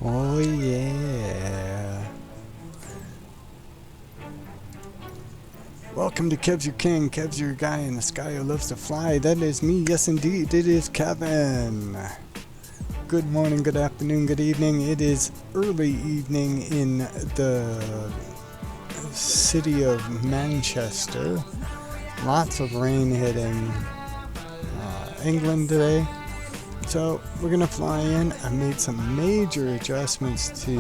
Oh yeah. Welcome to Kevsyourking. Kev's your guy in the sky who loves to fly. That is me. Yes indeed, it is Kevin. Good morning, good afternoon, good evening. It is early evening in the city of Manchester. Lots of rain hitting England today. So we're gonna fly in. I made some major adjustments to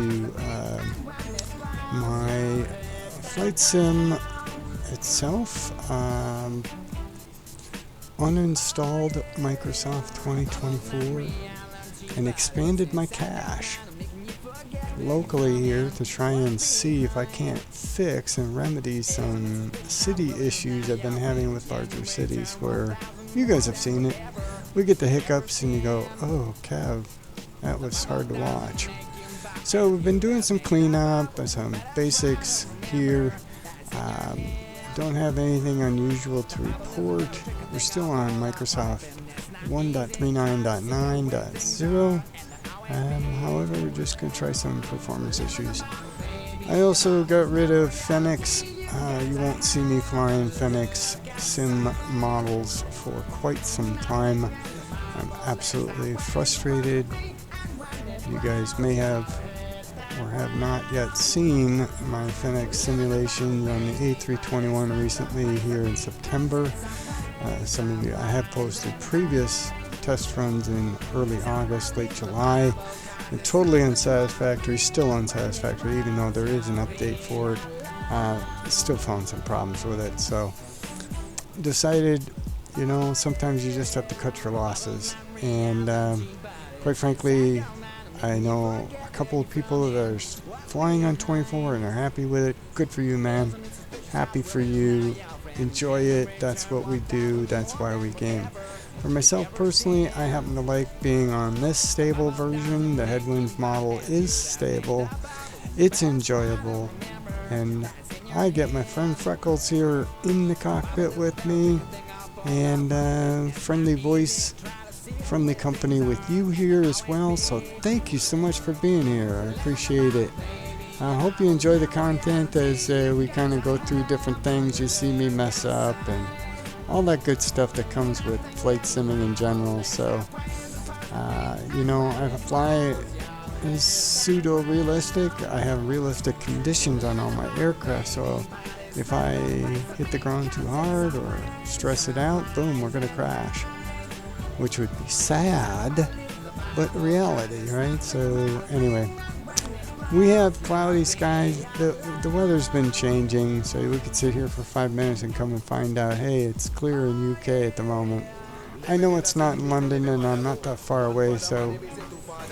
my flight sim itself. Uninstalled Microsoft 2024 and expanded my cache locally here to try and see if I can't fix and remedy some city issues I've been having with larger cities where you guys have seen it. We get the hiccups and you go, oh, Kev, that was hard to watch. So we've been doing some cleanup and some basics here. Don't have anything unusual to report. We're still on Microsoft 1.39.9.0. However, we're just going to try some performance issues. I also got rid of Fenix. You won't see me flying Fenix sim models for quite some time. I'm absolutely frustrated. You guys may have or have not yet seen my Fenix simulations on the A321 recently here in September. Some of you, I have posted previous test runs in early August, late July. They're totally unsatisfactory, still unsatisfactory, even though there is an update for it. Still found some problems with it, so decided, sometimes you just have to cut your losses. And quite frankly, I know a couple of people that are flying on 24 and are happy with it. Good for you, man. Happy for you. Enjoy it. That's what we do. That's why we game. For myself personally, I happen to like being on this stable version. The Headwinds model is stable. It's enjoyable. And I get my friend Freckles here in the cockpit with me. And friendly voice, friendly company with you here as well. So thank you so much for being here. I appreciate it. I hope you enjoy the content as we kind of go through different things. You see me mess up and all that good stuff that comes with flight simming in general. So, I fly is pseudo-realistic. I have realistic conditions on all my aircraft. So if I hit the ground too hard or stress it out, boom, we're going to crash. Which would be sad, but reality, right? So anyway, we have cloudy skies. The weather's been changing, so we could sit here for 5 minutes and come and find out, hey, it's clear in UK at the moment. I know it's not in London, and I'm not that far away, so,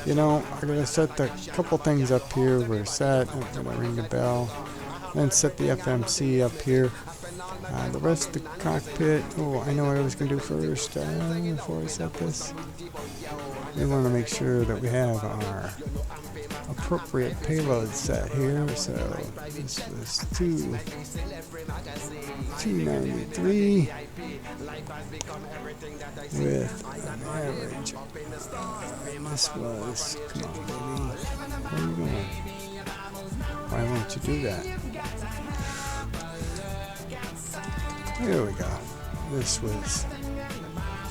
I'm going to set the couple things up here. We're set. I'm going to ring the bell. Then set the FMC up here. The rest of the cockpit, I know what I was going to do first before I set this. We want to make sure that we have our appropriate payload set here. So this was 293 with an average. This was, come on baby, where are you going? Why won't you do that? There we go. This was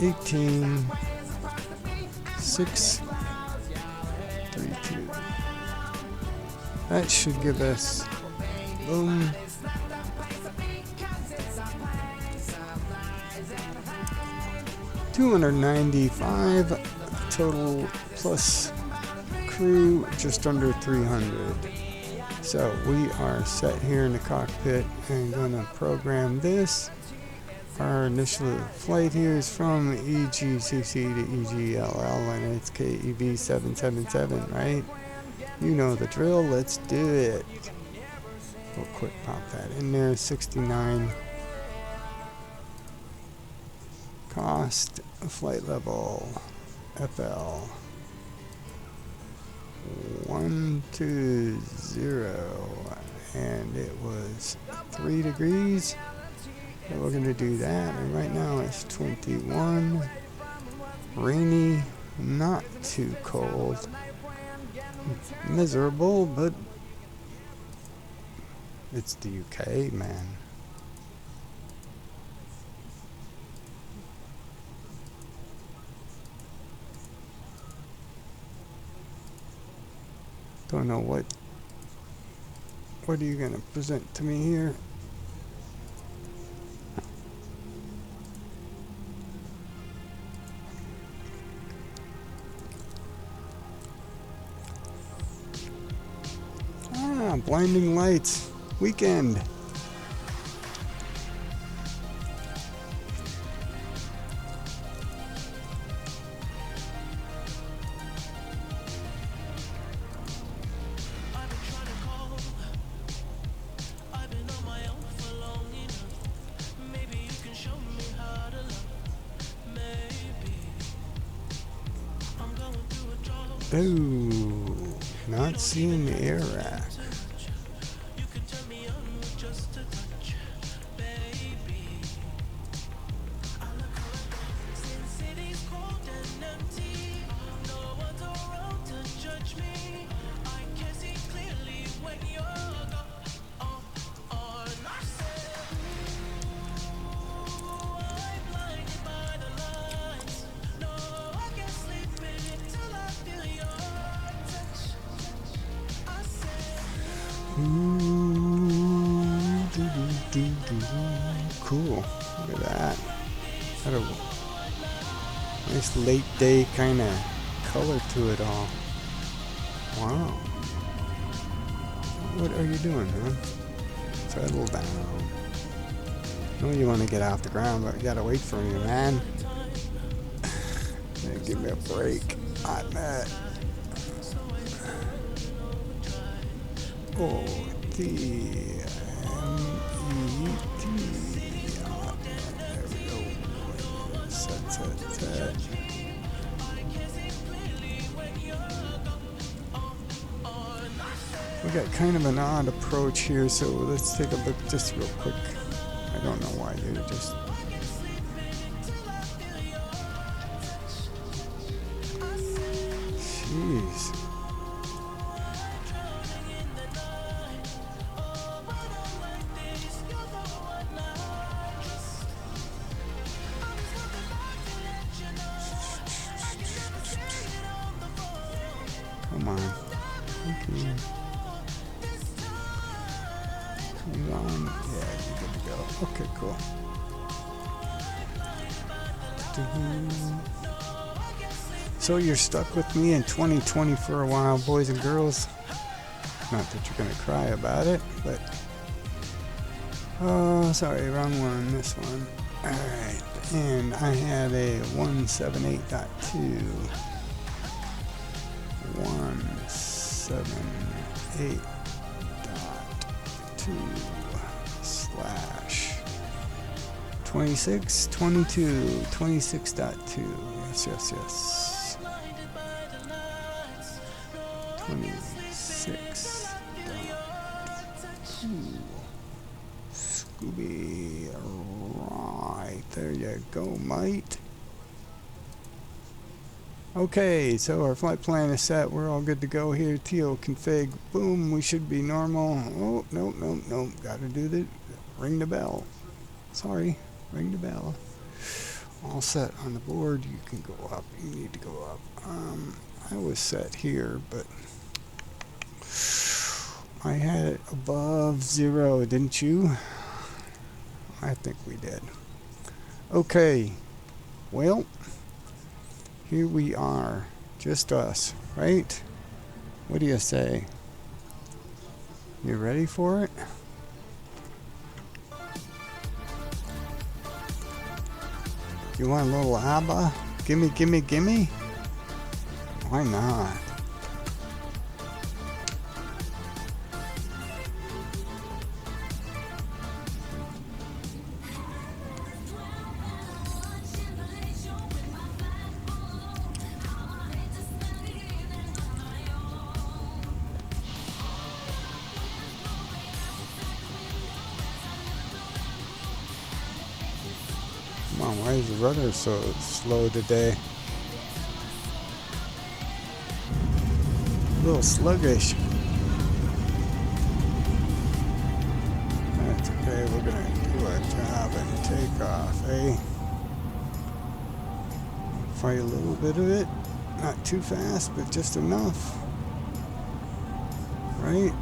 18,632. That should give us, boom, 295 total plus crew, just under 300. So we are set here in the cockpit and going to program this. Our initial flight here is from EGCC to EGLL, and it's KEB 777, right? You know the drill. Let's do it. We'll quick pop that in there. 69 cost, flight level, FL 120, and it was 3 degrees. So we're going to do that, and right now it's 21, rainy, not too cold, miserable, but it's the UK, man. Don't know what are you gonna present to me here? Ah, blinding lights. Weekend. Ooh, not seeing the air rack. Cool. Look at that. Got a nice late day kind of color to it all. Wow. What are you doing, man? Settle down. I know you want to get off the ground, but you gotta wait for me, man. Give me a break on that. Oh, the set. We got kind of an odd approach here, so let's take a look just real quick. I don't know why they just... Jeez. Come on. Okay. You on? Yeah, you're good to go. Okay, cool. So you're stuck with me in 2020 for a while, boys and girls. Not that you're gonna cry about it, but... Oh, sorry, wrong one, this one. Alright, and I had a 178.2. 178.2 slash 26, 22, 26.2. Yes. 26.2. Scooby. Right, there you go, mate. Okay, so our flight plan is set. We're all good to go here. TO config. Boom, we should be normal. Oh, no. Gotta do the... Ring the bell. Sorry, ring the bell. All set on the board. You can go up. You need to go up. I was set here, but... I had it above 0, didn't you? I think we did. Okay. Well... Here we are, just us, right? What do you say? You ready for it? You want a little ABBA? Gimme? Why not? Come on, why is the rudder so slow today? A little sluggish. That's okay, we're gonna do our job and take off, eh? Fight a little bit of it. Not too fast, but just enough. Right?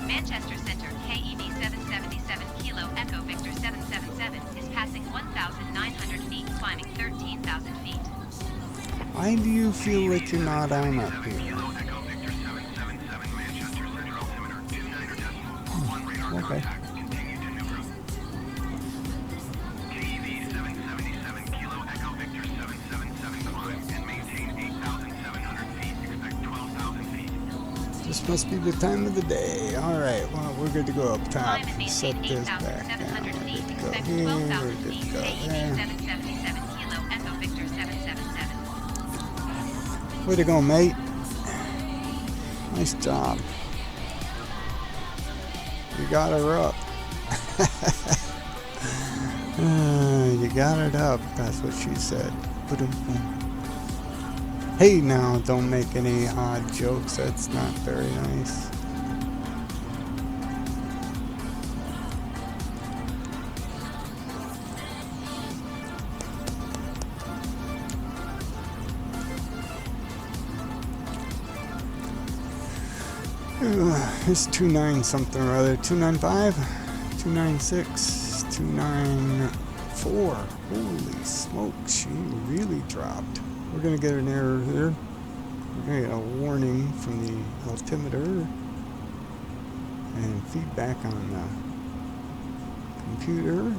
Manchester Center, KEV 777 Kilo Echo Victor 777 is passing 1,900 feet, climbing 13,000 feet. Why do you feel like you're not on up here? Okay. This must be the time of the day. Alright, well, we're good to go up top. Set this back down. We're good to go here. We're good to go there. Way to go, mate. Nice job. You got her up. You got it up. That's what she said. Hey, now, don't make any odd jokes. That's not very nice. It's 29 something or other. 295, 296, 294. Holy smokes, she really dropped. We're going to get an error here. We're going to get a warning from the altimeter and feedback on the computer.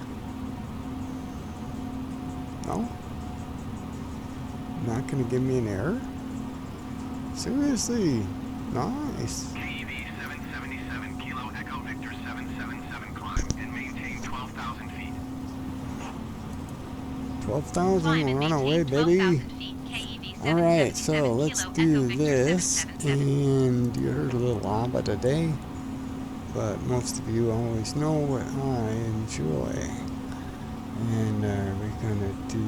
No? Not going to give me an error? Seriously? Nice. KEV 777 Kilo Echo Victor 777 climb and maintain 12,000 feet. 12,000, we're on our way, baby. Alright, so let's do this, and you heard a little ABBA today, but most of you always know what I enjoy. And we're gonna do.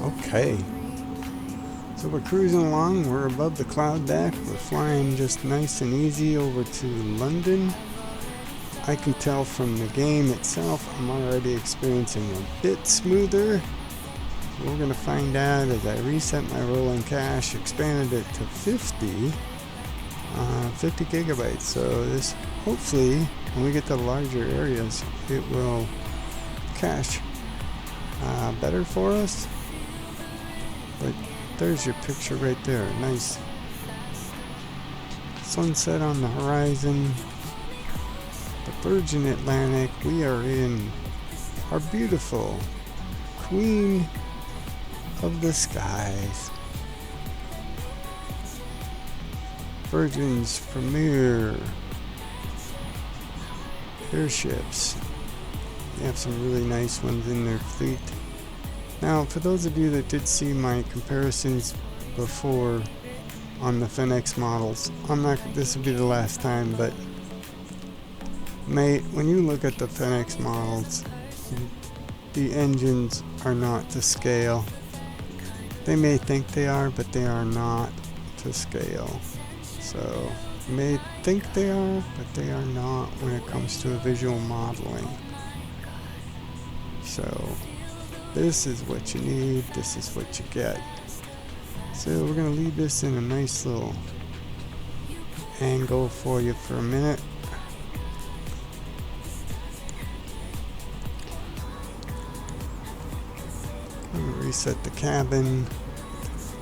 Okay, so we're cruising along, we're above the cloud deck, we're flying just nice and easy over to London. I can tell from the game itself I'm already experiencing a bit smoother. We're going to find out as I reset my rolling cache, expanded it to 50 gigabytes, so this hopefully when we get to larger areas it will cache better for us. But there's your picture right there. Nice sunset on the horizon. The Virgin Atlantic. We are in our beautiful Queen of the Skies. Virgin's premier airships. They have some really nice ones in their fleet. Now, for those of you that did see my comparisons before on the Fenix models, this will be the last time, but mate, when you look at the Fenix models, the engines are not to scale. They may think they are, but they are not to scale. So, you may think they are, but they are not when it comes to a visual modeling. So, this is what you need, this is what you get. So we're going to leave this in a nice little angle for you for a minute. I'm going to reset the cabin.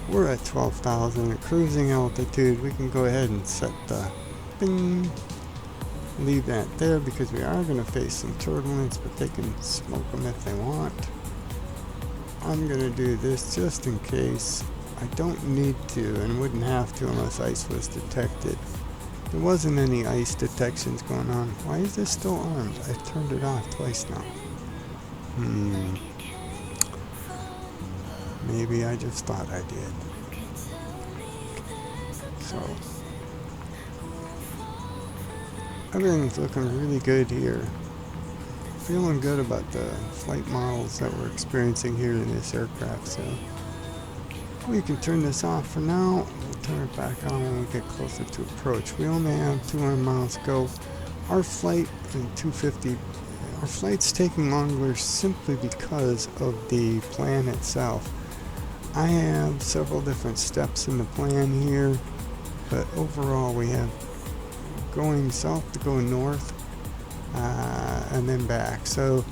We're at 12,000 at cruising altitude. We can go ahead and set the bing. Leave that there because we are going to face some turbulence, but they can smoke them if they want. I'm going to do this just in case. I don't need to and wouldn't have to unless ice was detected. There wasn't any ice detections going on. Why is this still armed? I turned it off twice now. Maybe I just thought I did. So everything's looking really good here. Feeling good about the flight models that we're experiencing here in this aircraft. So we can turn this off for now. We'll turn it back on when we get closer to approach. We only have 200 miles to go. Our flight in 250, our flight's taking longer simply because of the plan itself. I have several different steps in the plan here, but overall we have going south to go north and then back. So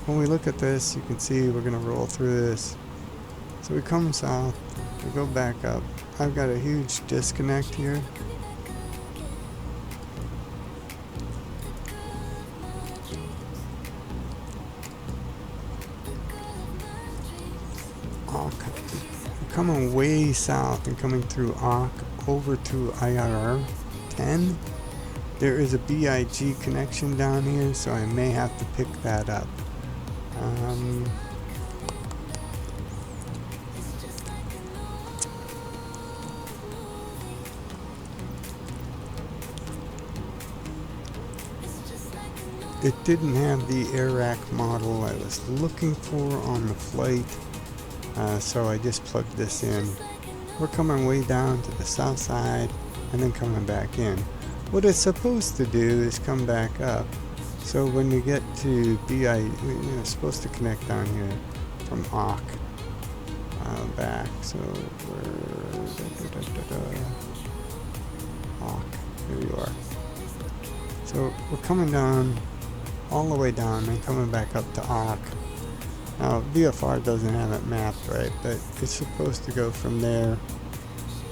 when we look at this, you can see we're going to roll through this. So we come south, we go back up. I've got a huge disconnect here. Coming way south and coming through AUK over to IRR 10. There is a BIG connection down here, so I may have to pick that up. It didn't have the air rack model I was looking for on the flight, so I just plugged this in. We're coming way down to the south side and then coming back in. What it's supposed to do is come back up. So when we get to BI, we're supposed to connect down here from AUK back. So we're AUK. Here you are. So we're coming down all the way down and coming back up to AUK. Now VFR doesn't have it mapped right, but it's supposed to go from there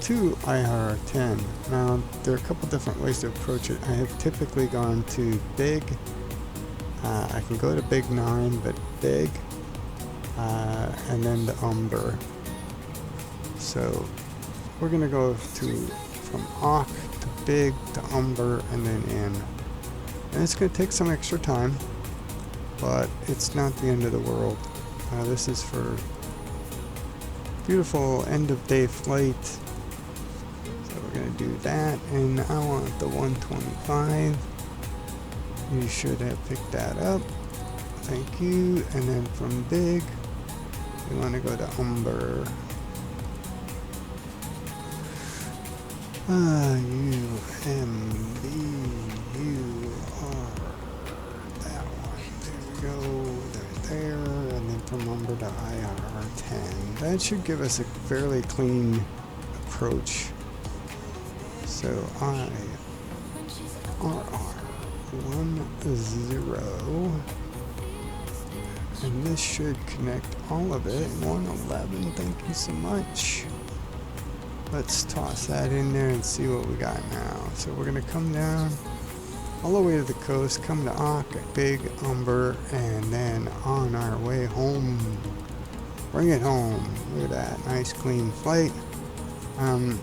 to IRR 10. Now there are a couple different ways to approach it. I have typically gone to big. I can go to big 9, but big, and then the umber. So we're gonna go from AUK to big to umber and then in. And it's going to take some extra time, but it's not the end of the world. This is for beautiful end of day flight. So we're going to do that, and I want the 125. You should have picked that up. Thank you. And then from big, we want to go to umber. There, and then from umber to IRR 10. That should give us a fairly clean approach. So IRR 10, and this should connect all of it. 111, thank you so much. Let's toss that in there and see what we got now. So we're gonna come down all the way to the coast, come to AUK, big umber, and then on our way home. Bring it home. Look at that, nice clean flight.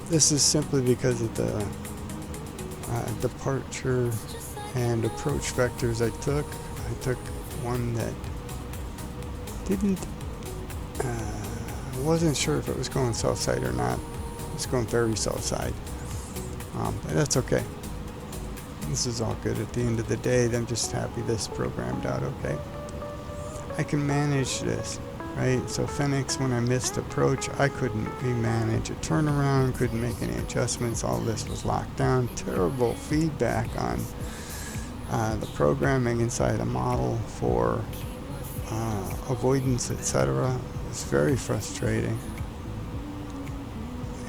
This is simply because of the departure and approach vectors I took. I took one that didn't, I wasn't sure if it was going south side or not. It's going very south side, but that's okay. This is all good at the end of the day. I'm just happy this programmed out okay. I can manage this, right? So Phoenix, when I missed approach, I couldn't manage a turnaround, couldn't make any adjustments. All this was locked down. Terrible feedback on the programming inside a model for avoidance, etc. It's very frustrating.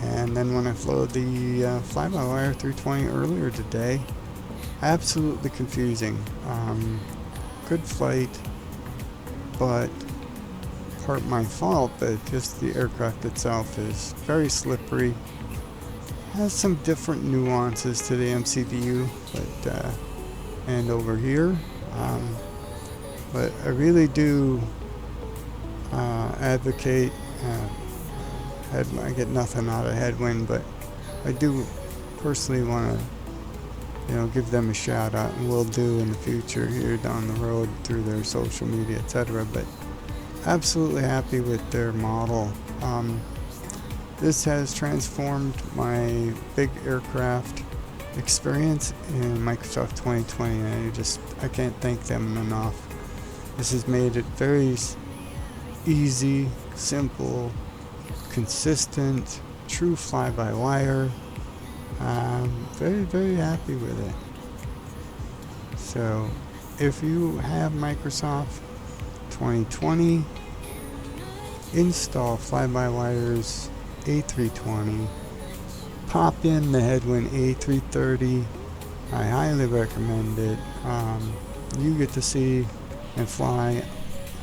And then when I flew the fly-by-wire 320 earlier today, absolutely confusing. Good flight, but part my fault that just the aircraft itself is very slippery. Has some different nuances to the MCDU, but and over here, but I really do advocate. I get nothing out of headwind, but I do personally want to, give them a shout out, and will do in the future here down the road through their social media, etc. But absolutely happy with their model. This has transformed my big aircraft experience in Microsoft 2020, and I can't thank them enough. This has made it very easy, simple, consistent, true fly-by-wire. Very, very happy with it. So if you have Microsoft 2020, install fly-by-wires A320, pop in the Headwind A330. I highly recommend it. You get to see and fly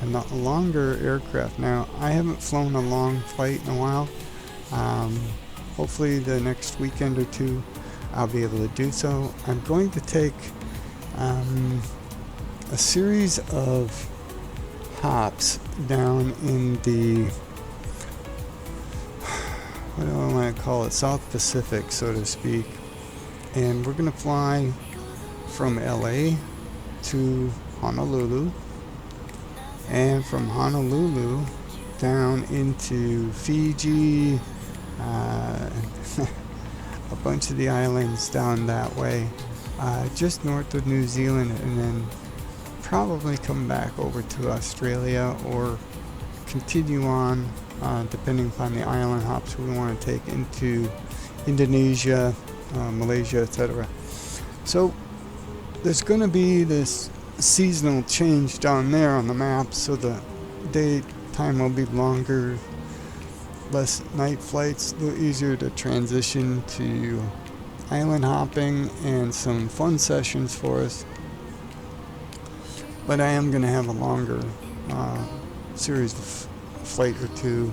a longer aircraft. Now, I haven't flown a long flight in a while. Hopefully the next weekend or two I'll be able to do so. I'm going to take a series of hops down in the, what do I want to call it, South Pacific, so to speak. And we're going to fly from LA to Honolulu, and from Honolulu down into Fiji, a bunch of the islands down that way, just north of New Zealand, and then probably come back over to Australia or continue on, depending upon the island hops we want to take, into Indonesia, Malaysia, etc. So there's going to be this seasonal change down there on the map, so the daytime will be longer, less night flights, a little easier to transition to island hopping and some fun sessions for us. But I am going to have a longer series of flight or two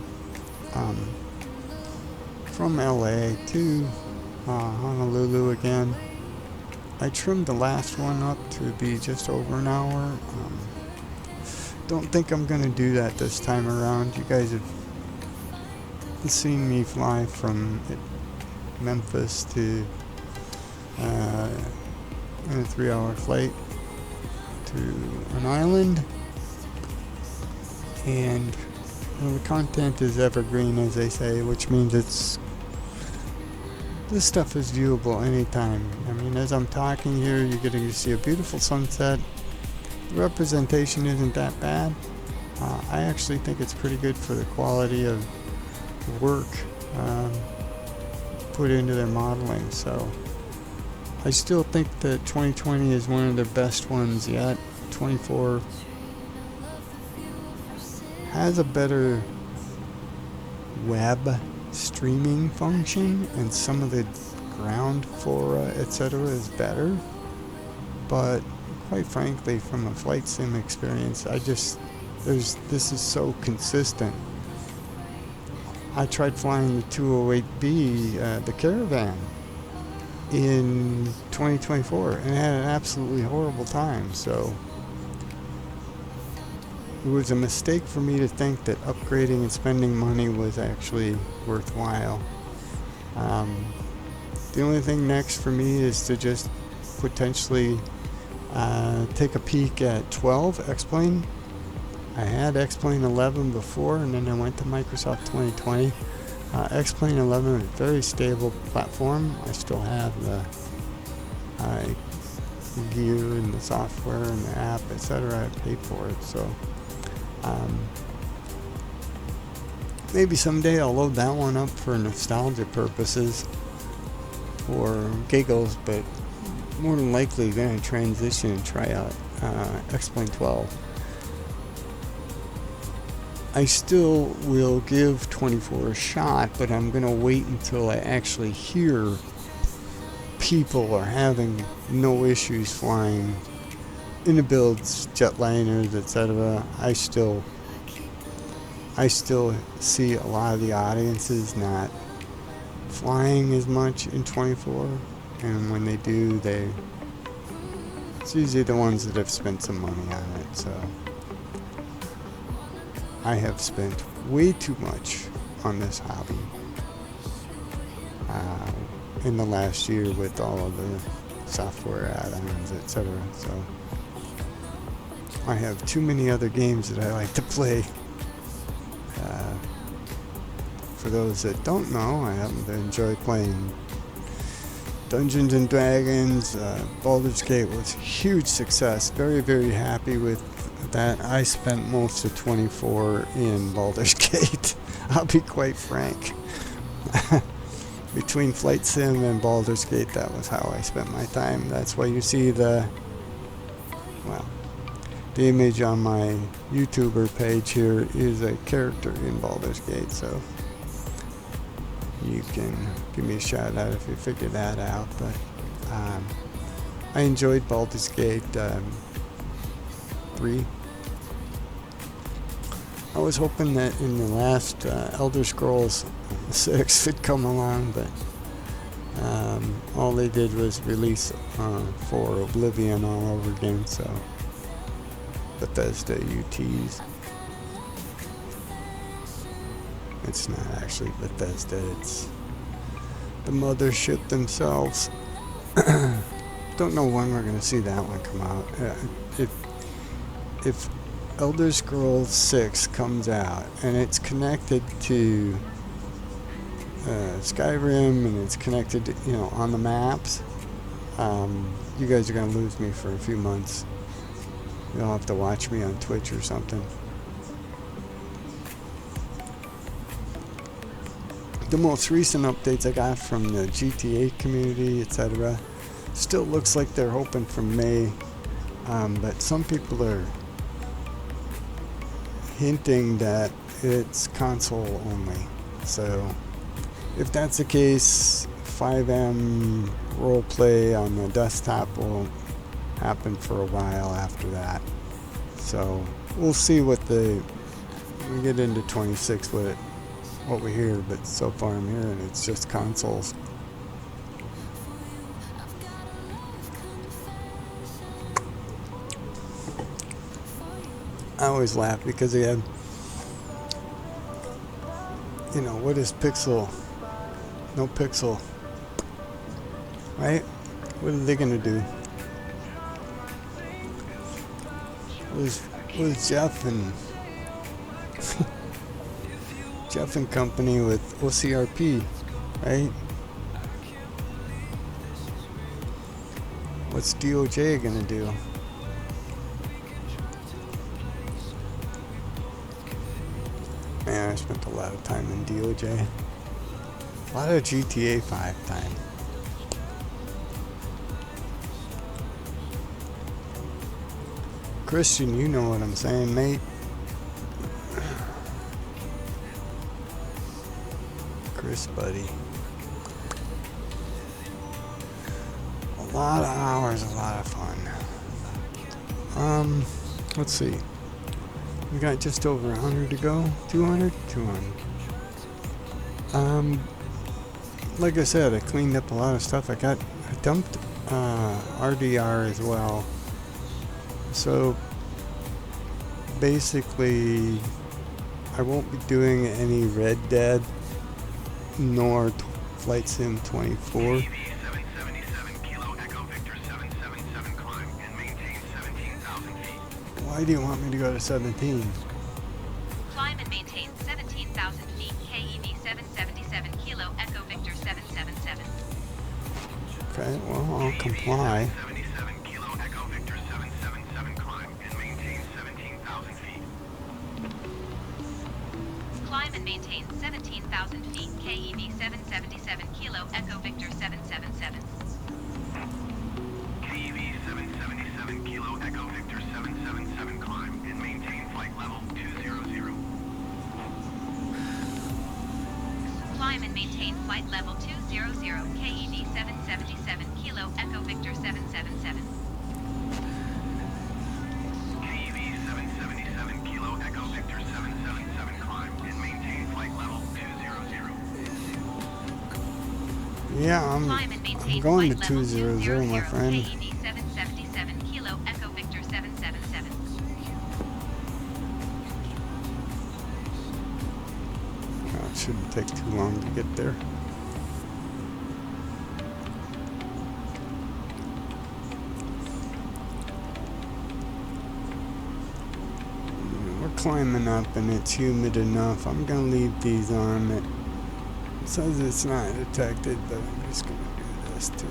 from LA to Honolulu again. I trimmed the last one up to be just over an hour. Don't think I'm going to do that this time around. You guys have seen me fly from Memphis to in a 3-hour flight to an island, and the content is evergreen, as they say, which means this stuff is viewable anytime. I mean, as I'm talking here, you're getting to see a beautiful sunset. The representation isn't that bad. I actually think it's pretty good for the quality of work put into their modeling. So I still think that 2020 is one of their best ones yet. 24 has a better web streaming function, and some of the ground flora, etc. is better. But quite frankly, from a flight sim experience, this is so consistent. I tried flying the 208B, the Caravan, in 2024, and had an absolutely horrible time. So it was a mistake for me to think that upgrading and spending money was actually worthwhile. The only thing next for me is to just potentially take a peek at 12 X-Plane. I had X-Plane 11 before, and then I went to Microsoft 2020. X-Plane 11 is a very stable platform. I still have the gear and the software and the app, etc. I paid for it, so maybe someday I'll load that one up for nostalgia purposes or giggles, but more than likely going to transition and try out X-Plane 12. I still will give 24 a shot, but I'm going to wait until I actually hear people are having no issues flying in the builds, jetliners, etc. I still see a lot of the audiences not flying as much in 24, and when they do, it's usually the ones that have spent some money on it. So I have spent way too much on this hobby in the last year with all of the software add-ons, etc. So I have too many other games that I like to play. For those that don't know, I happen to enjoy playing Dungeons and Dragons. Baldur's Gate was a huge success. Very, very happy with that. I spent most of 24 in Baldur's Gate. I'll be quite frank. Between Flight Sim and Baldur's Gate, that was how I spent my time. That's why you see the image on my YouTuber page here is a character in Baldur's Gate, so you can give me a shout out if you figure that out. But I enjoyed Baldur's Gate 3. I was hoping that in the last Elder Scrolls 6 would come along, but all they did was release for Oblivion all over again, so Bethesda UTs. It's not actually Bethesda, it's the mothership themselves. Don't know when we're going to see that one come out. If Elder Scrolls 6 comes out and it's connected to Skyrim and it's connected to, on the maps, you guys are going to lose me for a few months. You'll have to watch me on Twitch or something. The most recent updates I got from the GTA community, etc., still looks like they're hoping for May, but some people are hinting that it's console only. So if that's the case, 5M roleplay on the desktop will happen for a while after that. So we'll see what we get into 26 with it. What we hear, but so far I'm hearing it's just consoles. I always laugh because they have, what is Pixel? No Pixel, right? What are they gonna do? Was Jeff and Jeff and company with OCRP, right? What's DOJ gonna do? Man, I spent a lot of time in DOJ. A lot of GTA 5 time. Christian, you know what I'm saying, mate. Chris, buddy. A lot of hours, a lot of fun. Let's see. We got just over 100 to go. 200? 200. Like I said, I cleaned up a lot of stuff. I dumped RDR as well. So basically, I won't be doing any Red Dead nor Flight Sim 24. KEV 777 Kilo Echo Victor 777 climb and maintain 17,000 feet. Why do you want me to go to 17? Climb and maintain 17,000 feet. KEV 777 Kilo Echo Victor 777. Okay, well, I'll comply. 77 Kilo Echo Victor 777 climb and maintain 17,000 feet. Climb and maintain 17,000 feet. KEV 777 Kilo Echo Victor 777. KEV 777 Kilo Echo Victor 777 climb and maintain flight level 200. flight level 200, KEV 777, Kilo Echo Victor 777. KEV 777 Kilo Echo Victor 777 climb and maintain flight level 200. Yeah, Climb and maintain I'm going to flight level 200, my friend. KEV 777, Kilo Echo Victor 777. Oh, it shouldn't take too long to get there. We're climbing up and it's humid enough. I'm gonna leave these on. It says it's not detected, but I'm just gonna do this too.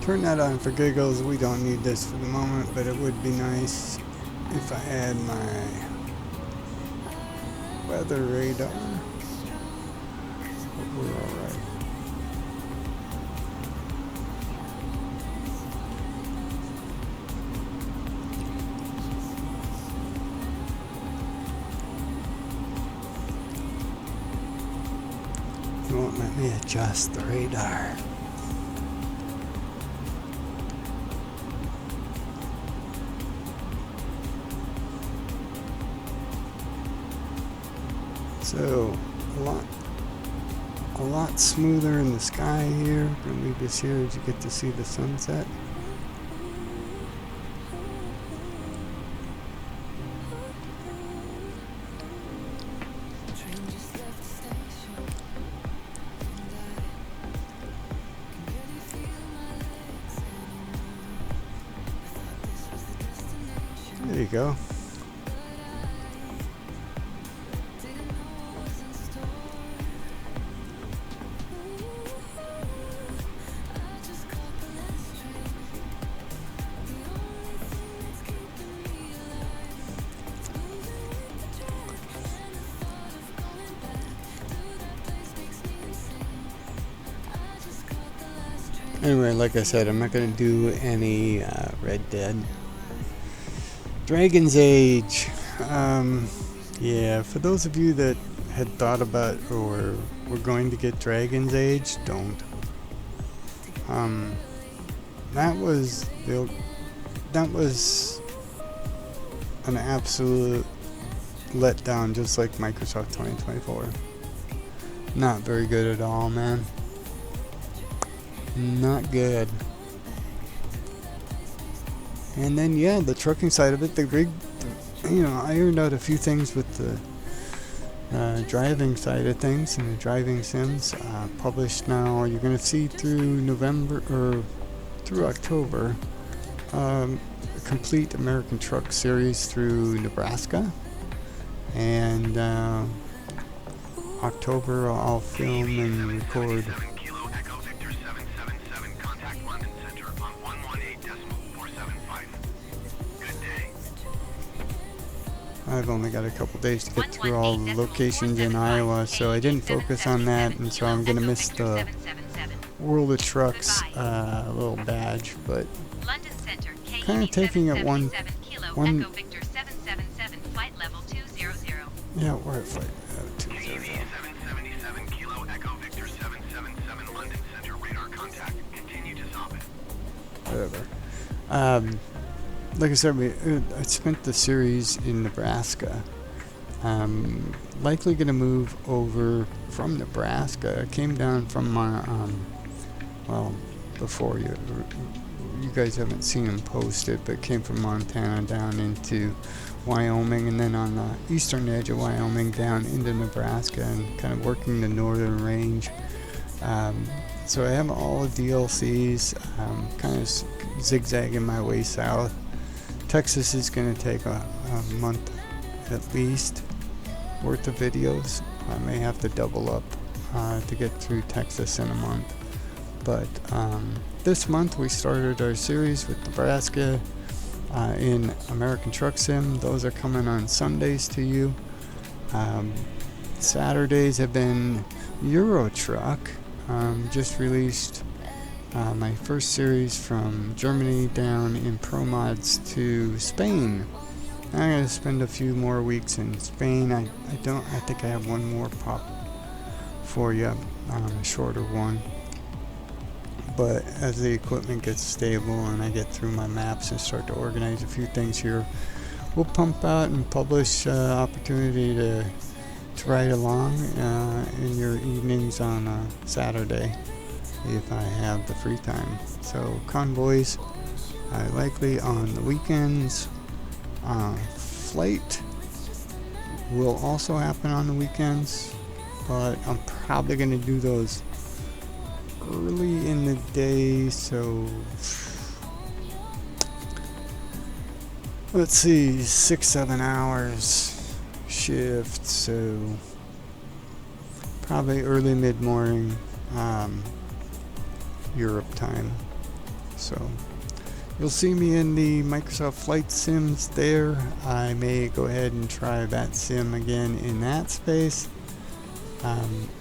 Turn that on for giggles. We don't need this for the moment, but it would be nice if I had my weather radar. But we're alright. It won't let me adjust the radar. So a lot smoother in the sky here. I'm gonna leave this here as you get to see the sunset. There you go. Anyway, like I said, I'm not going to do any Red Dead. Dragon's Age. Yeah, for those of you that had thought about or were going to get Dragon's Age, don't. That was an absolute letdown, just like Microsoft 2024. Not very good at all, man. Not good. And then, yeah, the trucking side of it, the rig, I ironed out a few things with the driving side of things and the driving sims. Published now. You're going to see through November or through October a complete American Truck series through Nebraska. And October I'll film and record. I've only got a couple days to get through all the locations in Iowa, so I didn't focus on that, and so I'm going to miss the World of Trucks little badge, but kind of taking it one. Yeah, we're at flight 200. whatever. Like I said, I spent the series in Nebraska. Likely going to move over from Nebraska. I came down from my, well, before you guys haven't seen him posted, but came from Montana down into Wyoming, and then on the eastern edge of Wyoming down into Nebraska, and kind of working the northern range. So I have all the DLCs, kind of zigzagging my way south. Texas is going to take a month at least worth of videos. I may have to double up to get through Texas in a month. But this month we started our series with Nebraska in American Truck Sim. Those are coming on Sundays to you. Saturdays have been Euro Truck. Just released my first series from Germany down in Pro Mods to Spain. I'm going to spend a few more weeks in Spain. I think I have one more pop for you, a shorter one. But as the equipment gets stable and I get through my maps and start to organize a few things here, we'll pump out and publish opportunity to ride along in your evenings on Saturday if I have the free time. So convoys likely on the weekends. Flight will also happen on the weekends, but I'm probably going to do those early in the day, so let's see, 6-7 hours shift, so probably early mid-morning Europe time. So you'll see me in the Microsoft Flight Sims there. I may go ahead and try that sim again in that space.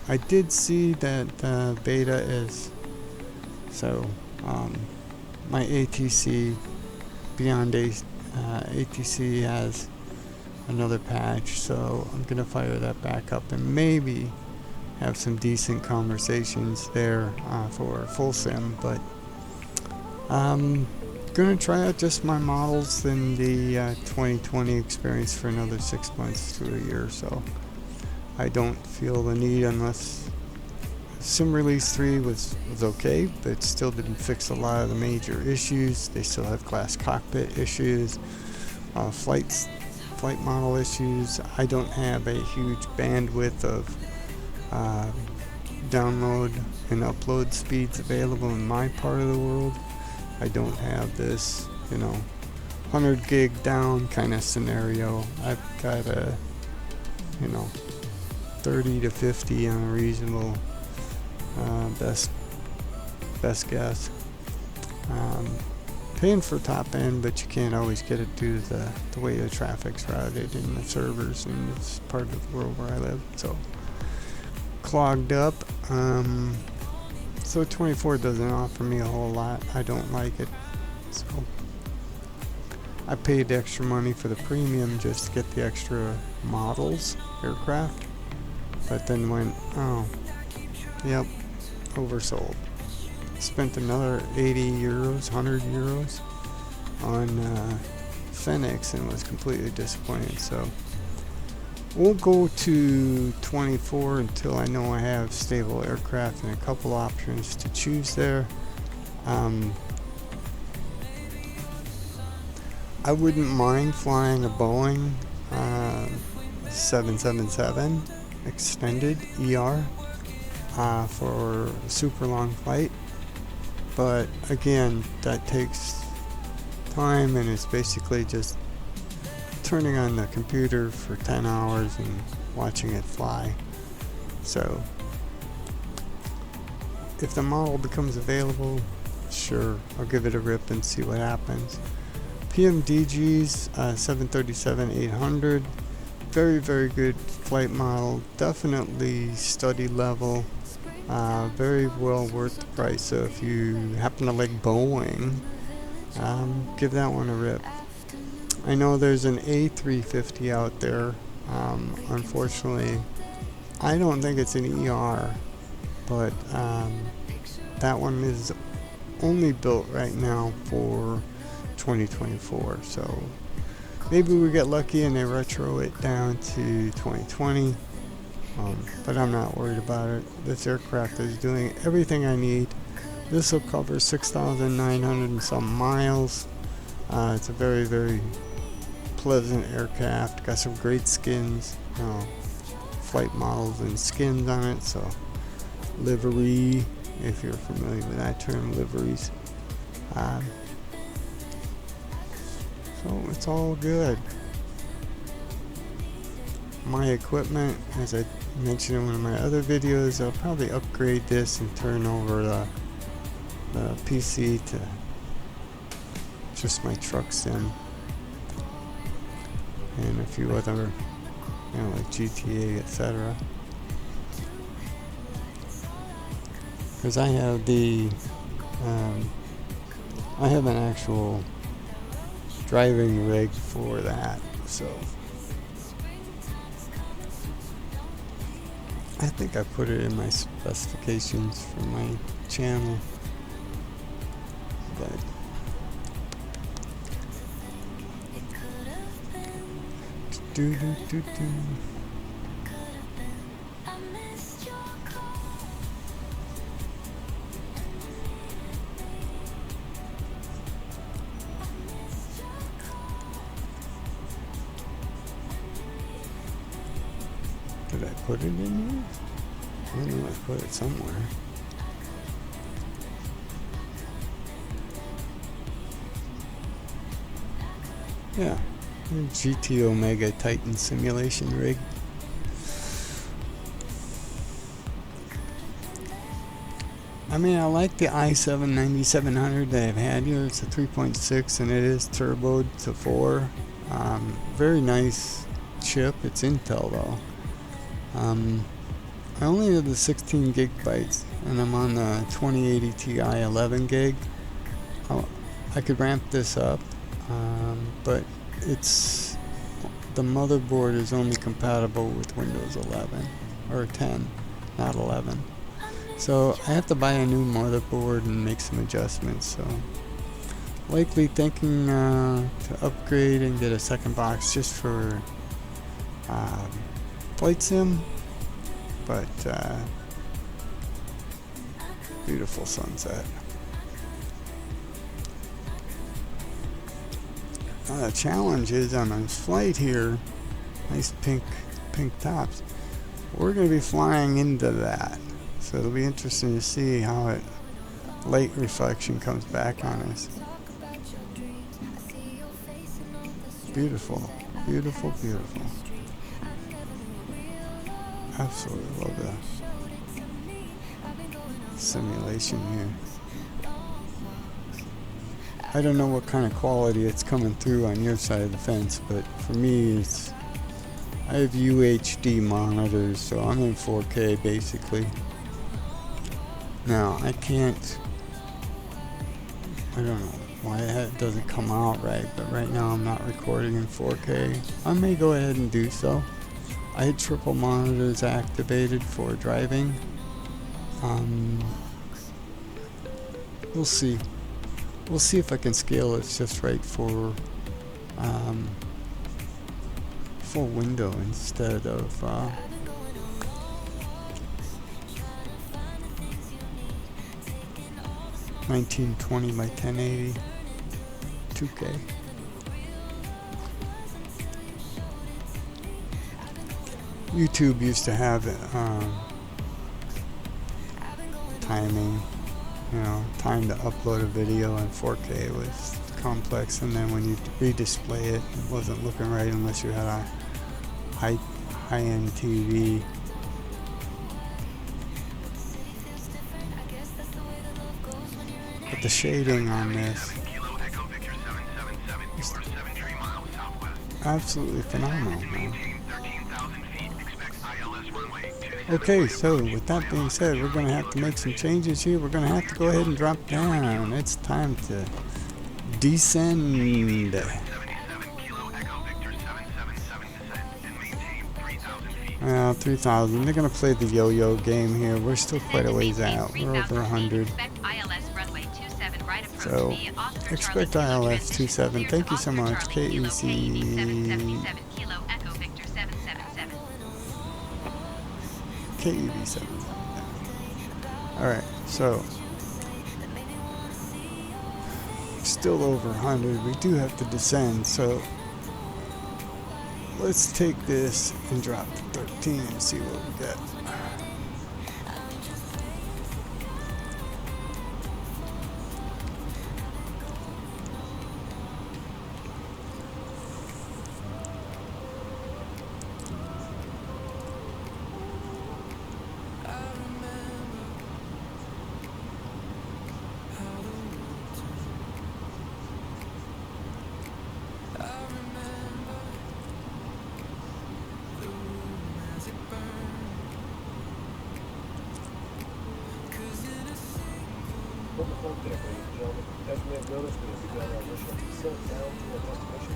I did see that beta is, so my ATC, Beyond ATC has another patch, so I'm going to fire that back up and maybe have some decent conversations there for full sim, but gonna try out just my models in the 2020 experience for another 6 months to a year, so I don't feel the need, unless Sim Release 3 was okay, but still didn't fix a lot of the major issues. They still have glass cockpit issues, flight model issues. I don't have a huge bandwidth of download and upload speeds available in my part of the world. I don't have this, 100 gig down kind of scenario. I've got a, 30 to 50 on a reasonable best guess. Paying for top end, but you can't always get it due to the way the traffic's routed in the servers in this part of the world where I live. So clogged up. So 24 doesn't offer me a whole lot. I don't like it. So I paid extra money for the premium just to get the extra models, aircraft. But then went, oh, yep, oversold. Spent another 80 euros, 100 euros on Phoenix and was completely disappointed. So we'll go to 24 until I know I have stable aircraft and a couple options to choose there. I wouldn't mind flying a Boeing 777 extended ER for a super long flight, but again, that takes time and it's basically just turning on the computer for 10 hours and watching it fly. So if the model becomes available, sure, I'll give it a rip and see what happens. PMDG's 737-800, very, very good flight model, definitely study level, very well worth the price. So if you happen to like Boeing, give that one a rip. I know there's an A350 out there. Unfortunately, I don't think it's an ER, but that one is only built right now for 2024. So maybe we get lucky and they retro it down to 2020. But I'm not worried about it. This aircraft is doing everything I need. This will cover 6,900 and some miles. It's a very, very pleasant aircraft. Got some great skins, flight models and skins on it. So livery, if you're familiar with that term, liveries. So it's all good. My equipment, as I mentioned in one of my other videos, I'll probably upgrade this and turn over the PC to just my truck sim and a few other, like GTA, etc. Because I have I have an actual driving rig for that, so I think I put it in my specifications for my channel. But did I put it in here? I know I put it somewhere. Yeah, GT Omega Titan simulation rig. I mean, I like the i7-9700 that I've had here. It's a 3.6 and it is turboed to 4. Very nice chip. It's Intel though. I only have the 16 gigabytes and I'm on the 2080 Ti 11 gig. I could ramp this up, but the motherboard is only compatible with Windows 11 or 10, not 11. So I have to buy a new motherboard and make some adjustments. So likely thinking to upgrade and get a second box just for flight sim. But beautiful sunset. The challenge is on this flight here, nice pink tops. We're going to be flying into that, so it'll be interesting to see how light reflection comes back on us. Beautiful, beautiful, beautiful. Absolutely love the simulation here. I don't know what kind of quality it's coming through on your side of the fence, but for me I have UHD monitors, so I'm in 4K basically. Now I don't know why it doesn't come out right, but right now I'm not recording in 4K. I may go ahead and do so. I had triple monitors activated for driving. We'll see. We'll see if I can scale it just right for full window instead of 1920 by 1080 2K. YouTube used to have timing, time to upload a video in 4K was complex, and then when you redisplay it, it wasn't looking right unless you had a high-end TV. But the shading on this is absolutely phenomenal, man. Okay, so with that being said, we're going to have to make some changes here. We're going to have to go ahead and drop down. It's time to descend. 3,000. They're going to play the yo-yo game here. We're still quite a ways out. We're over 100. So via Oscar expect Charlie Kilo ILS transition 27. clear Thank to you so Oscar much. Charlie Kilo KEV KEC 777 Kilo Echo Victor 777. KEV 7. Alright, so still over 100. We do have to descend, so let's take this and drop to 13 and see what we get. From the front deck, ladies and gentlemen, as you may have noticed, we have begun our mission to descent down to our destination.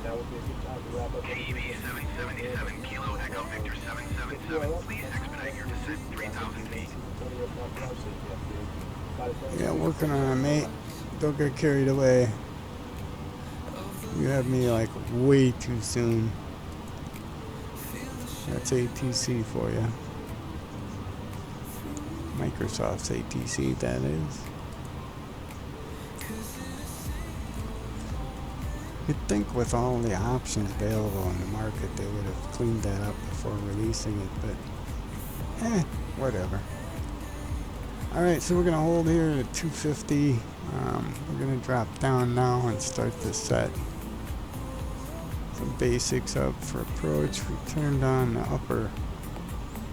Now would be a good time to wrap up KEV 777 Kilo Echo Victor 777. Please expedite your descent 3,000 feet. Yeah, working on it, mate. Don't get carried away. You have me like way too soon. That's ATC for you. Microsoft's ATC, that is. You'd think with all the options available in the market, they would have cleaned that up before releasing it, but whatever. Alright, so we're going to hold here at 250. We're going to drop down now and start the set. Some basics up for approach. We turned on the upper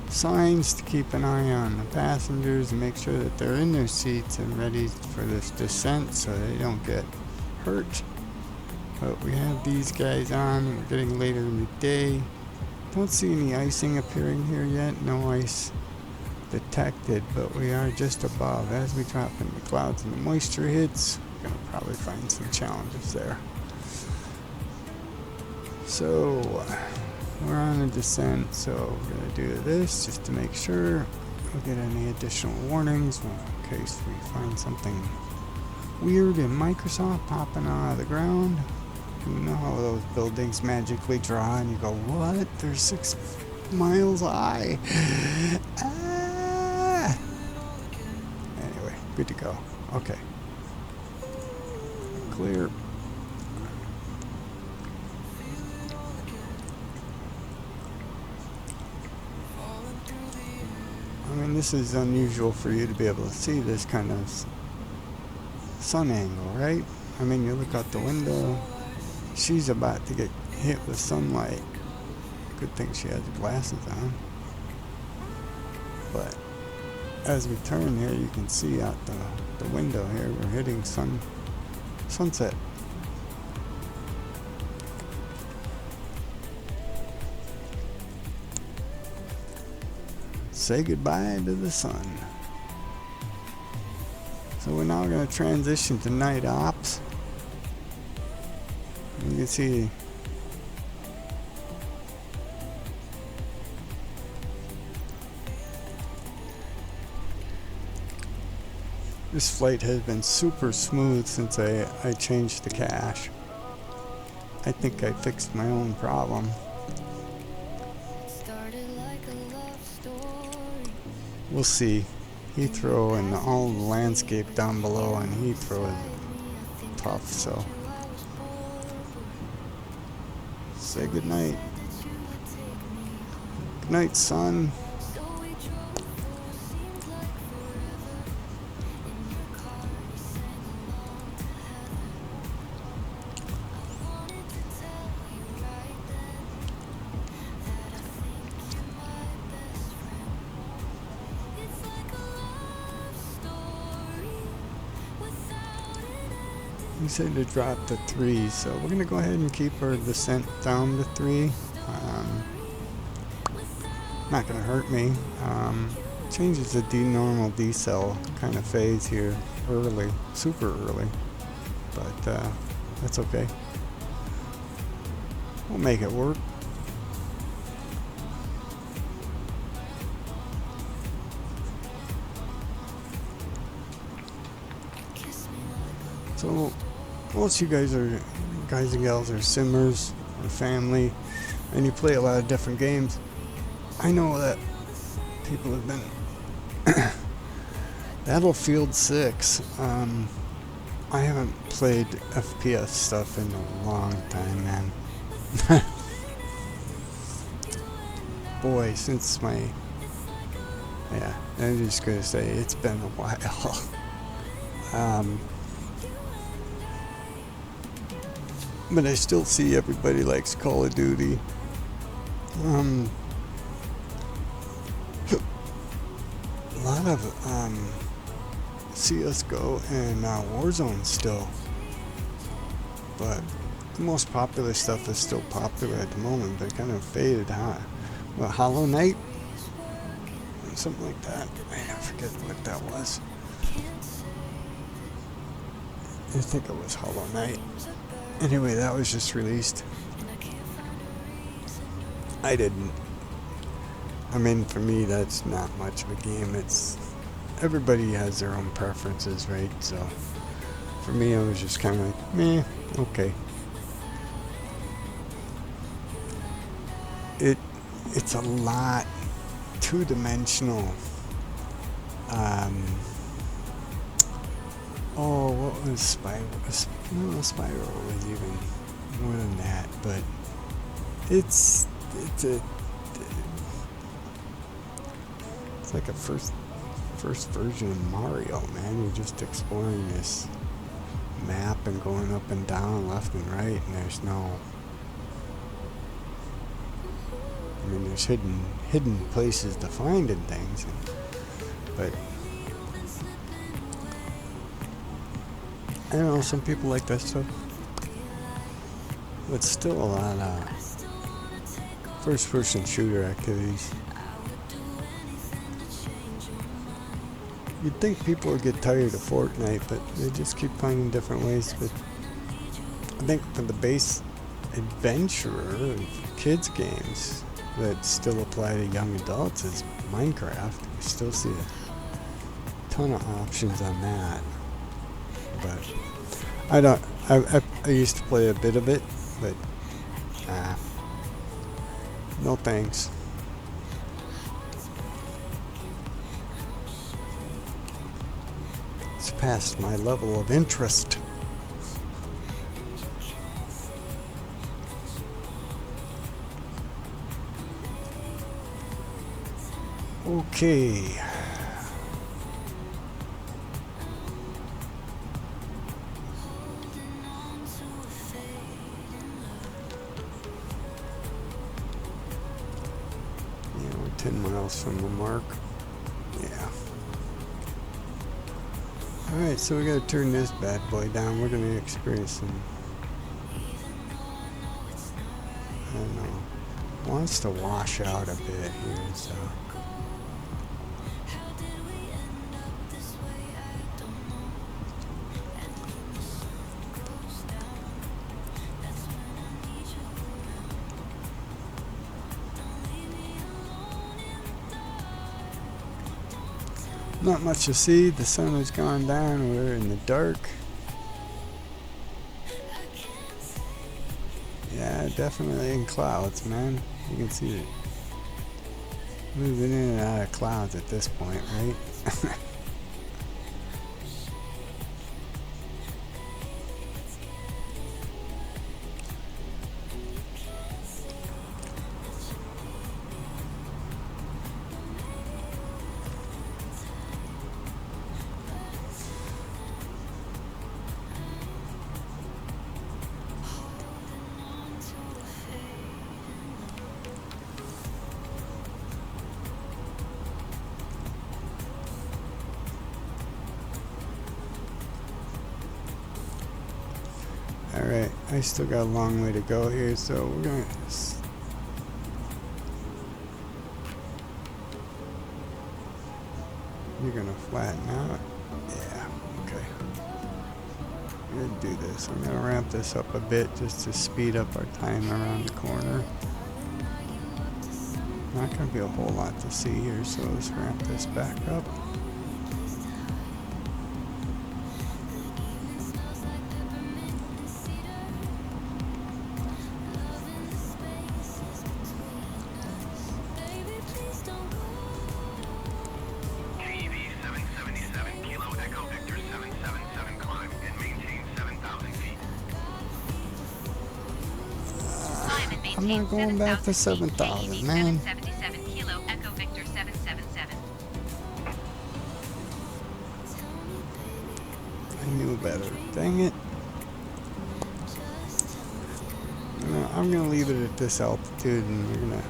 signs to keep an eye on the passengers and make sure that they're in their seats and ready for this descent so they don't get hurt. But we have these guys on. We're getting later in the day. Don't see any icing appearing here yet. No ice detected, but we are just above. As we drop into the clouds and the moisture hits, we're going to probably find some challenges there. So we're on a descent, so we're going to do this just to make sure we get any additional warnings in case we find something weird in Microsoft popping out of the ground. You know how those buildings magically draw and you go, what? They're 6 miles high. Ah! Anyway, good to go. Okay. Clear. I mean, this is unusual for you to be able to see this kind of sun angle, right? I mean, you look out the window, she's about to get hit with sunlight. Good thing she has glasses on. But as we turn here, you can see out the window here, we're hitting sunset. Say goodbye to the sun. So we're now going to transition to night ops. You can see this flight has been super smooth since I changed the cache. I think I fixed my own problem. We'll see. Heathrow and all the landscape down below and Heathrow is tough, so say goodnight. Good night, sun. We said to drop to 3, so we're gonna go ahead and keep our descent down to 3. Not gonna hurt me. Changes the normal decel kind of phase here early, super early, but that's okay. We'll make it work. So most of you guys and gals are simmers or family, and you play a lot of different games. I know that people have been Battlefield 6. I haven't played FPS stuff in a long time, man. Boy, since yeah, I'm just gonna say it's been a while. But I still see everybody likes Call of Duty. A lot of CSGO and Warzone still, but the most popular stuff is still popular at the moment, but kind of faded, huh? Well, Hollow Knight? Something like that. I forget what that was. I think it was Hollow Knight. Anyway, that was just released. I didn't. I mean, for me, that's not much of a game. It's everybody has their own preferences, right? So for me, I was just kind of like, meh, okay. It's a lot two-dimensional. Oh, what was Spiral? No, Spiral was even more than that, but it's like a first version of Mario, man. You're just exploring this map and going up and down, left and right, and there's no. I mean, there's hidden places to find and things, but I don't know. Some people like that stuff, but still a lot of first-person shooter activities. You'd think people would get tired of Fortnite, but they just keep finding different ways. But I think for the base adventurer, kids games that still apply to young adults is Minecraft. We still see a ton of options on that. But I used to play a bit of it, but no thanks. It's past my level of interest. Okay. Yeah, we're 10 miles from the mark. Yeah. Alright, so we gotta turn this bad boy down. We're gonna experience some, I don't know, wants to wash out a bit here, so. Not much to see. The sun has gone down. We're in the dark. Yeah, definitely in clouds, man. You can see it moving in and out of clouds at this point, right? Alright, I still got a long way to go here, so we're gonna you're gonna flatten out. Yeah, okay. We're gonna do this. I'm gonna ramp this up a bit just to speed up our time around the corner. Not gonna be a whole lot to see here, so let's ramp this back up. I'm not going back to 7,000, man. 777 Kilo Echo Victor 777. I knew better. Dang it. I'm gonna leave it at this altitude, and we're gonna.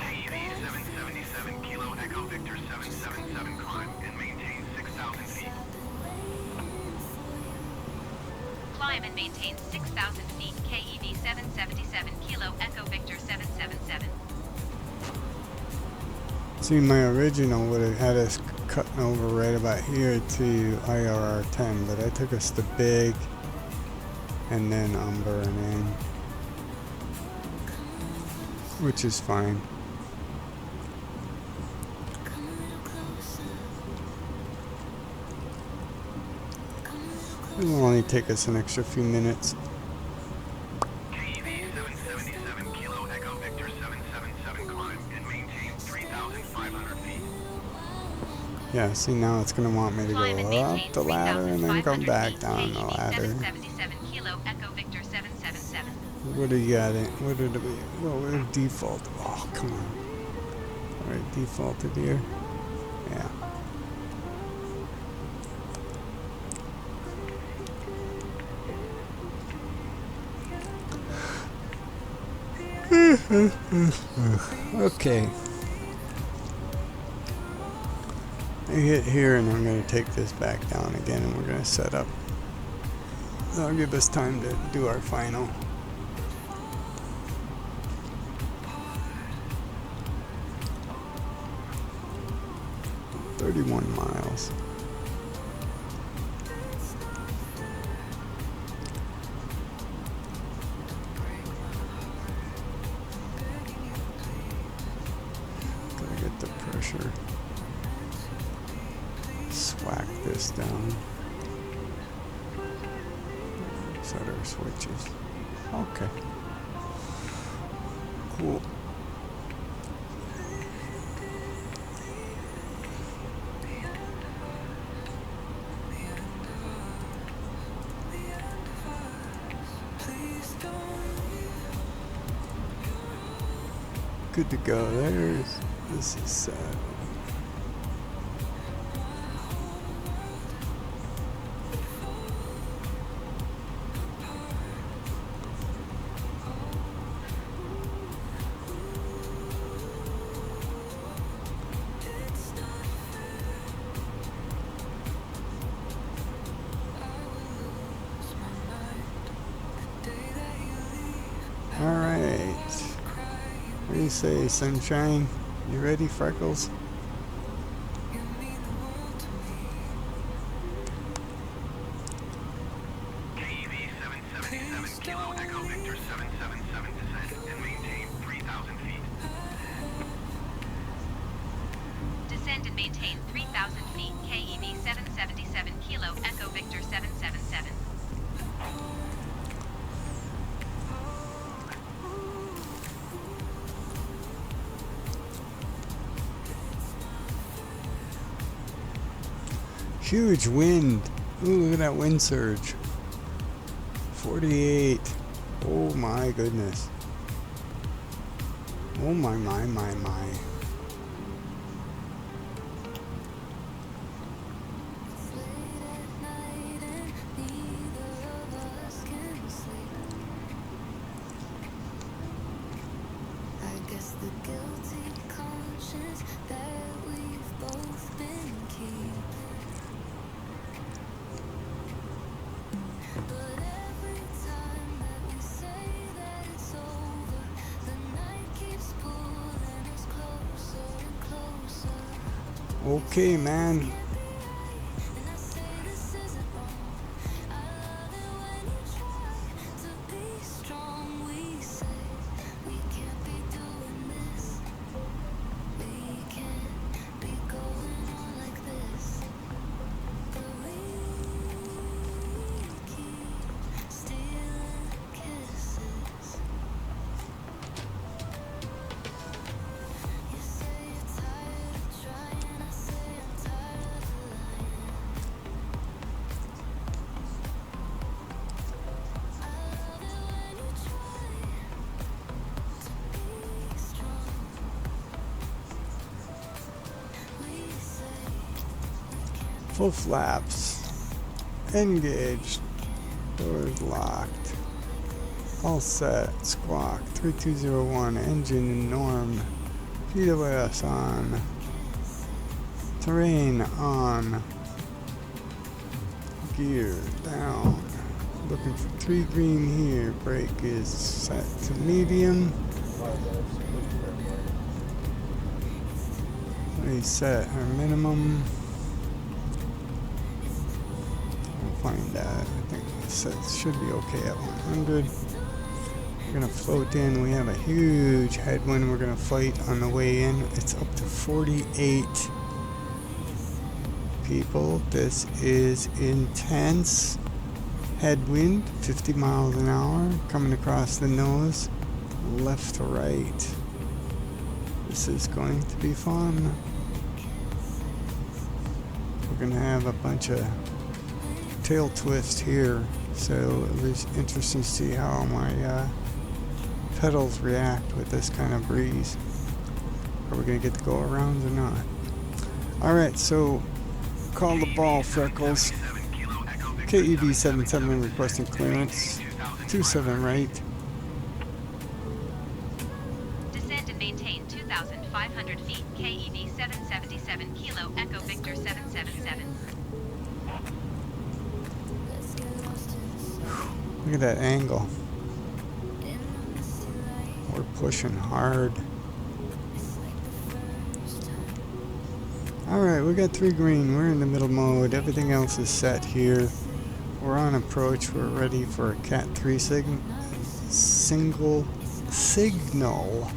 KEV 777 Kilo Echo Victor 777 climb and maintain 6,000 feet. Climb and maintain 6,000 feet. KEV 777 Kilo Echo Victor 777. See, my original would have had us cutting over right about here to IRR 10, but I took us to big and then umber and in, which is fine. It will only take us an extra few minutes. KEV 777 Kilo Echo Victor 777 climb and maintain 3,500 feet. Yeah, see, now it's going to want me to Climb and go maintain up the ladder and then come 3,500 back feet. down the KEV ladder. 777 Kilo Echo Victor 777. What do you got? What did we? Well, we're default. Oh, come on. All right, defaulted here. Yeah. Okay. I hit here and I'm going to take this back down again and we're going to set up. That'll give us time to do our final. "31 miles. Gotta get the pressure. Swack this down. Set our switches. Okay. Cool. Good to go. This is sad. All right. What do you say, sunshine? You ready, Freckles? KEV 777 Kilo Echo Victor 777 descend and maintain 3,000 feet. Descend and maintain 3,000 feet. KEV 777 Kilo Echo Victor 777. Huge wind. Ooh, look at that wind surge. 48. Oh my goodness. Oh my. Okay, man. Full flaps. Engaged. Doors locked. All set. Squawk. 3201. Engine norm. PWS on. Terrain on. Gear down. Looking for 3 green here. Brake is set to medium. Reset our minimum. Find that. I think it should be okay at 100. We're gonna float in. We have a huge headwind we're gonna fight on the way in. It's up to 48 people. This is intense. Headwind, 50 miles an hour, coming across the nose, left to right. This is going to be fun. We're gonna have a bunch of tail twist here, so it was interesting to see how my pedals react with this kind of breeze. Are we gonna get to go around or not? Alright, so call the ball, Freckles. KEV77 requesting clearance. 27 right. Descend and maintain 2,500 feet. KEV 777 Kilo Echo Victor 777. Look at that angle. We're pushing hard. Alright, we got 3 green. We're in the middle mode. Everything else is set here. We're on approach. We're ready for a Cat 3 single signal.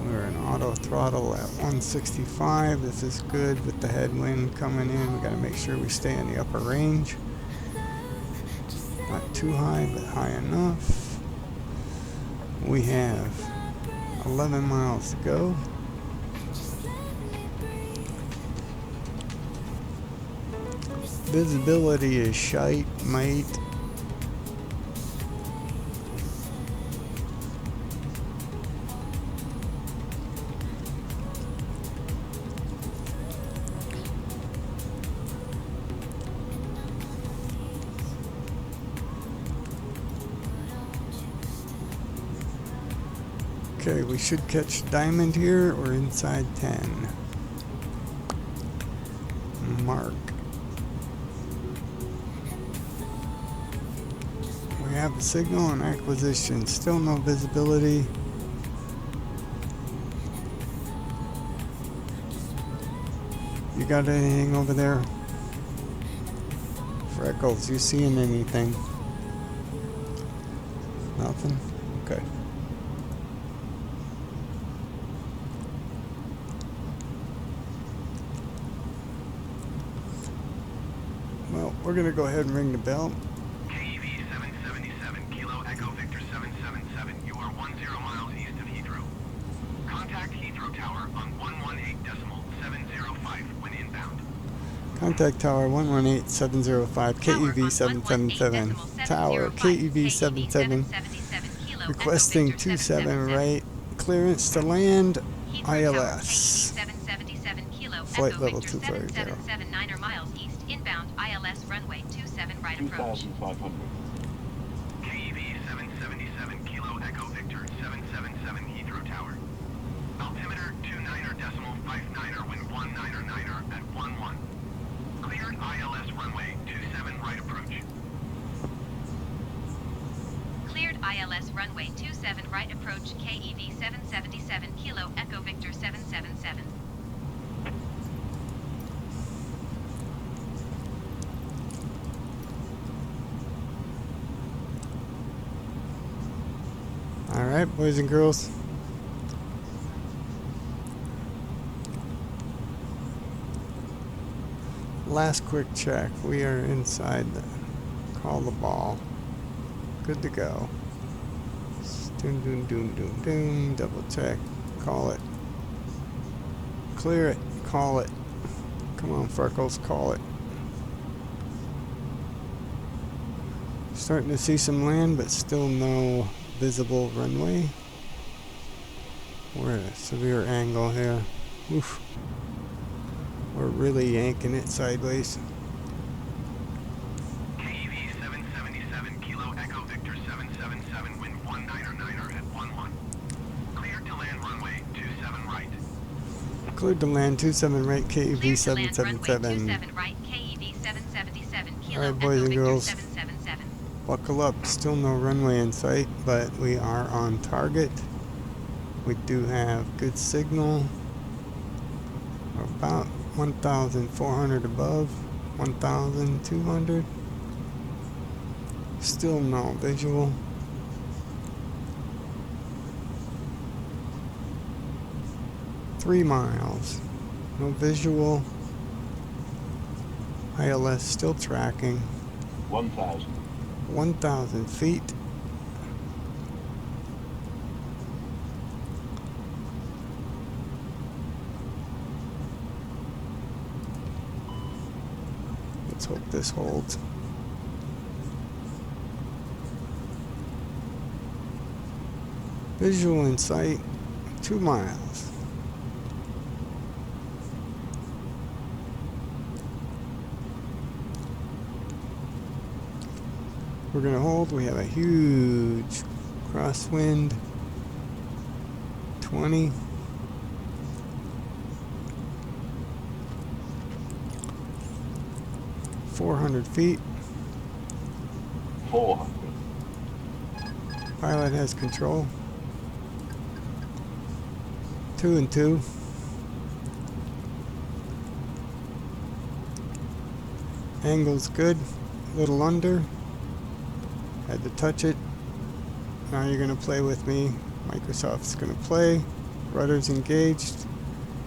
We're in auto throttle at 165. This is good with the headwind coming in. We got to make sure we stay in the upper range. Not too high, but high enough. We have 11 miles to go. Visibility is shite, mate. Okay, we should catch diamond here or inside 10. Mark. We have a signal and acquisition. Still no visibility. You got anything over there? Freckles, you seeing anything? Nothing? Okay. Well, we're going to go ahead and ring the bell. KEV 777 Kilo Echo Victor 777. You are 10 miles east of Heathrow. Contact Heathrow Tower on 118.705 when inbound. Contact Tower 118705 KEV 777. Tower KEV 77. Requesting 27 right. Clearance to land. ILS. Flight level 250. 779 miles east. Inbound ILS runway 27 right approach. 2,500. KEV 777 Kilo Echo Victor 777 Heathrow Tower. Altimeter 29.59er wind 199er at 11. Cleared ILS runway 27 right approach. Cleared ILS runway 27 right approach. KEV 777 Kilo Echo Victor 777. Alright, boys and girls. Last quick check. We are inside the call the ball. Good to go. Doom, doom, doom, doom, doom. Double check. Call it. Clear it. Call it. Come on, Freckles. Call it. Starting to see some land, but still no visible runway. We're at a severe angle here. Oof. We're really yanking it sideways. KEV 777 Kilo Echo Victor 777 wind 199er at 11. Cleared to land runway 27 right. Cleared to land 27 right, KEV Cleared to land runway 777. 27 right, KEV 777 Kilo Alright, boys Echo and Victor girls. 777. Buckle up. Still no runway in sight, but we are on target. We do have good signal. We're about 1,400 above, 1,200. Still no visual. Three miles. No visual. ILS still tracking. 1,000. 1,000 feet. Let's hope this holds. Visual in sight, 2 miles. We're gonna hold. We have a huge crosswind. 20. .400 feet. 400. Pilot has control. 2 and 2. Angle's good. Little under. Had to touch it. Now you're gonna play with me. Microsoft's gonna play. Rudder's engaged.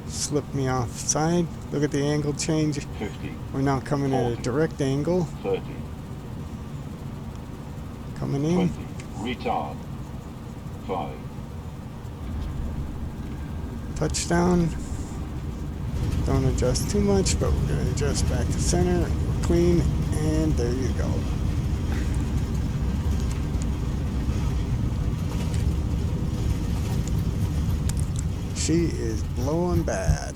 Slip me off side. Look at the angle change. 50. We're now coming at a 40. direct angle. 30. Coming in. 20. Retard. 5. Touchdown. Don't adjust too much, but we're going to adjust back to center. We're clean, and there you go. She is blowing bad.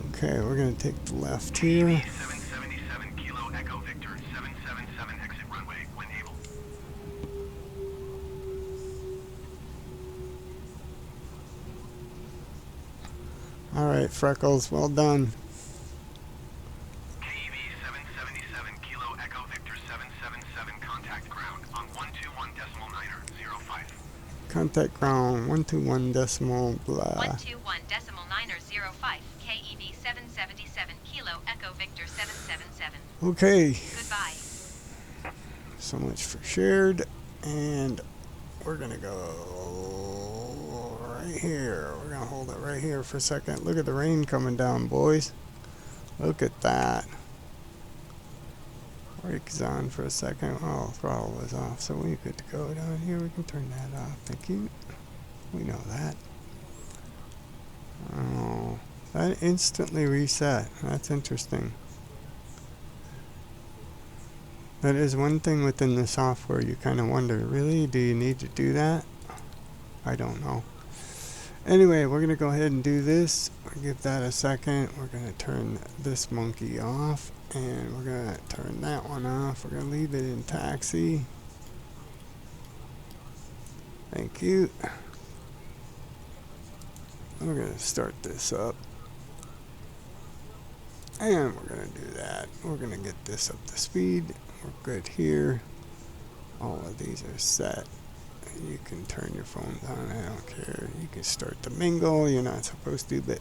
Okay, we're going to take the left here. KEV 777 Kilo Echo Victor 777 exit runway when able. All right, Freckles, well done. KEV 777 Kilo Echo Victor 777 contact ground on 121.9er 05. Contact ground 121 decimal blah. 121.9er 05, KEV 777 Kilo Echo Victor 777. Okay, Goodbye. so much for shared, and we're gonna go right here. We're gonna hold it right here for a second. Look at the rain coming down, boys. Look at that. Brakes on for a second. Oh, throttle was off, so we're good to go down here. We can turn that off. Thank you. We know that. Oh, that instantly reset. That's interesting. That is one thing within the software you kind of wonder, really? Do you need to do that? I don't know. Anyway, we're going to go ahead and do this. We'll give that a second. We're going to turn this monkey off, and we're going to turn that one off. We're going to leave it in taxi. Thank you. We're going to start this up. And we're going to do that. We're going to get this up to speed. We're good here. All of these are set. You can turn your phones on. I don't care. You can start to mingle. You're not supposed to, but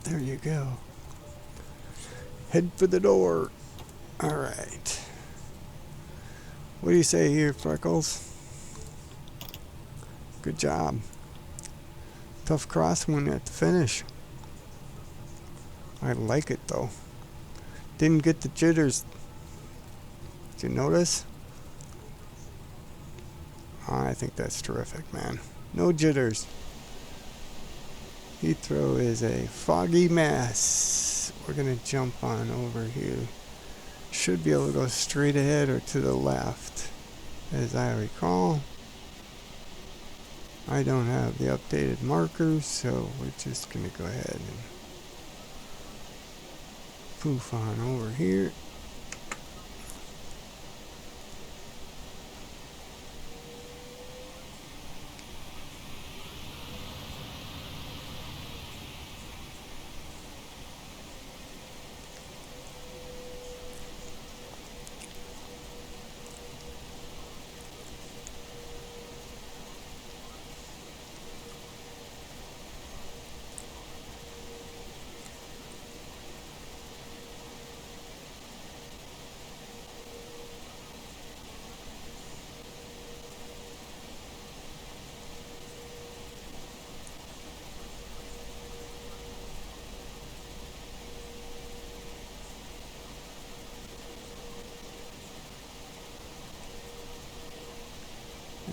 there you go. Head for the door. All right. What do you say here, Freckles? Good job. Tough crosswind at the finish. I like it though. Didn't get the jitters. Did you notice? I think that's terrific, man. No jitters. Heathrow is a foggy mess. We're gonna jump on over here. Should be able to go straight ahead or to the left. As I recall, I don't have the updated markers, so we're just gonna go ahead and poof on over here.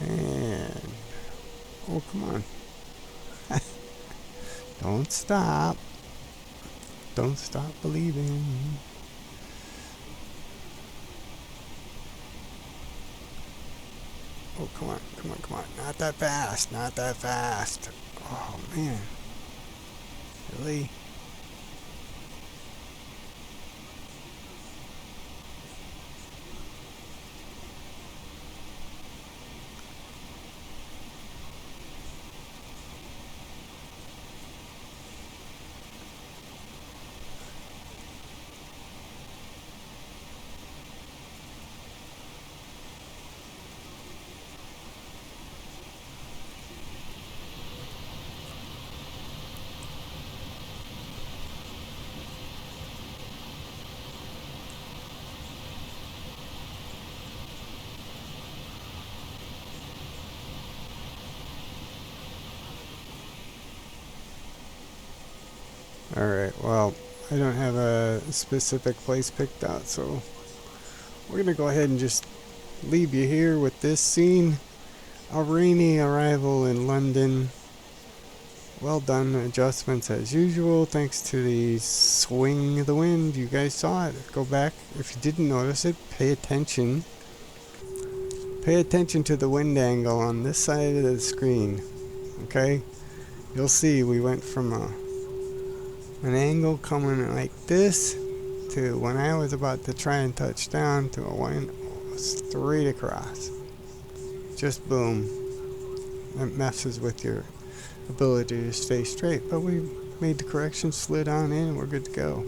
And oh, come on. Don't stop. Don't stop believing. Oh, come on, come on, come on. Not that fast, not that fast. Oh, man. Really? Alright, well, I don't have a specific place picked out, so we're going to go ahead and just leave you here with this scene. A rainy arrival in London. Well done adjustments as usual, thanks to the swing of the wind. You guys saw it. Go back. If you didn't notice it, pay attention. Pay attention to the wind angle on this side of the screen. Okay? You'll see we went from an angle coming like this to when I was about to try and touch down to a wind straight across. Just boom. That messes with your ability to stay straight, but we made the correction, slid on in, and we're good to go.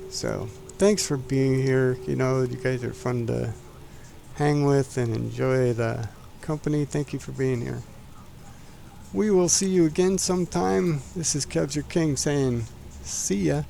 So thanks for being here. You know, you guys are fun to hang with and enjoy the company. Thank you for being here. We will see you again sometime. This is Kevsyourking saying see ya.